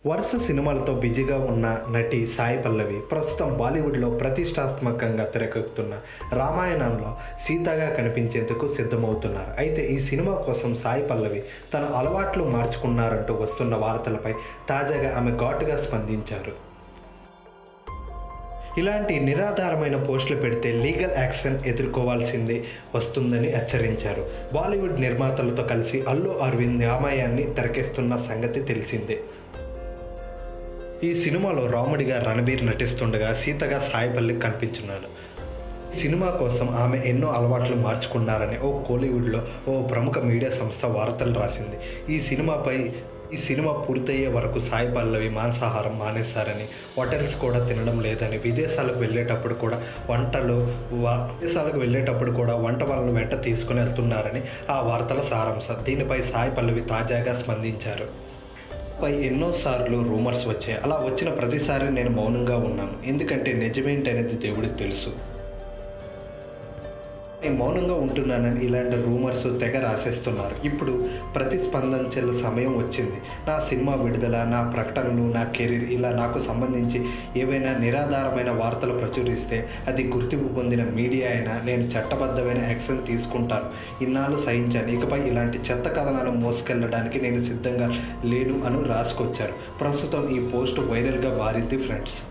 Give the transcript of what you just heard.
వరుస సినిమాలతో బిజీగా ఉన్న నటి సాయి పల్లవి ప్రస్తుతం బాలీవుడ్లో ప్రతిష్టాత్మకంగా తెరకెక్కుతున్న రామాయణంలో సీతగా కనిపించేందుకు సిద్ధమవుతున్నారు. అయితే ఈ సినిమా కోసం సాయి పల్లవి తన అలవాట్లు మార్చుకున్నారంటూ వస్తున్న వార్తలపై తాజాగా ఆమె ఘాటుగా స్పందించారు. ఇలాంటి నిరాధారమైన పోస్టులు పెడితే లీగల్ యాక్షన్ ఎదుర్కోవాల్సిందే వస్తుందని హెచ్చరించారు. బాలీవుడ్ నిర్మాతలతో కలిసి అల్లు అరవింద్ రామాయణాన్ని తెరకెక్కిస్తున్న సంగతి తెలిసిందే. ఈ సినిమాలో రాముడిగా రణబీర్ నటిస్తుండగా సీతగా సాయి పల్లవి కనిపించున్నాడు. సినిమా కోసం ఆమె ఎన్నో అలవాట్లు మార్చుకున్నారని కోలీవుడ్లో ఓ ప్రముఖ మీడియా సంస్థ వార్తలు రాసింది. ఈ సినిమా పూర్తయ్యే వరకు సాయి పల్లవి మాంసాహారం మానేశారని, హోటల్స్ కూడా తినడం లేదని, విదేశాలకు వెళ్ళేటప్పుడు కూడా వంట వాళ్ళను వెంట తీసుకుని వెళ్తున్నారని ఆ వార్తల సారాంశం. దీనిపై సాయి పల్లవి తాజాగా స్పందించారు. ఎన్నోసార్లు రూమర్స్ వచ్చాయి. అలా వచ్చిన ప్రతిసారి నేను మౌనంగా ఉన్నాను. ఎందుకంటే నిజమేంటనేది దేవుడికి తెలుసు. నేను మౌనంగా ఉంటున్నానని ఇలాంటి రూమర్స్ తెగ రాసేస్తున్నారు. ఇప్పుడు ప్రతిస్పందించే సమయం వచ్చింది. నా సినిమా విడుదల, నా ప్రకటనలు, నా కెరీర్ ఇలా నాకు సంబంధించి ఏవైనా నిరాధారమైన వార్తలు ప్రచురిస్తే అది గుర్తింపు పొందిన మీడియా అయినా నేను చట్టబద్ధమైన యాక్షన్ తీసుకుంటాను. ఇన్నాళ్ళు సహించాను. ఇకపై ఇలాంటి చెత్త కథనాలను మోసుకెళ్లడానికి నేను సిద్ధంగా లేను అని రాసుకొచ్చారు. ప్రస్తుతం ఈ పోస్ట్ వైరల్గా మారింది ఫ్రెండ్స్.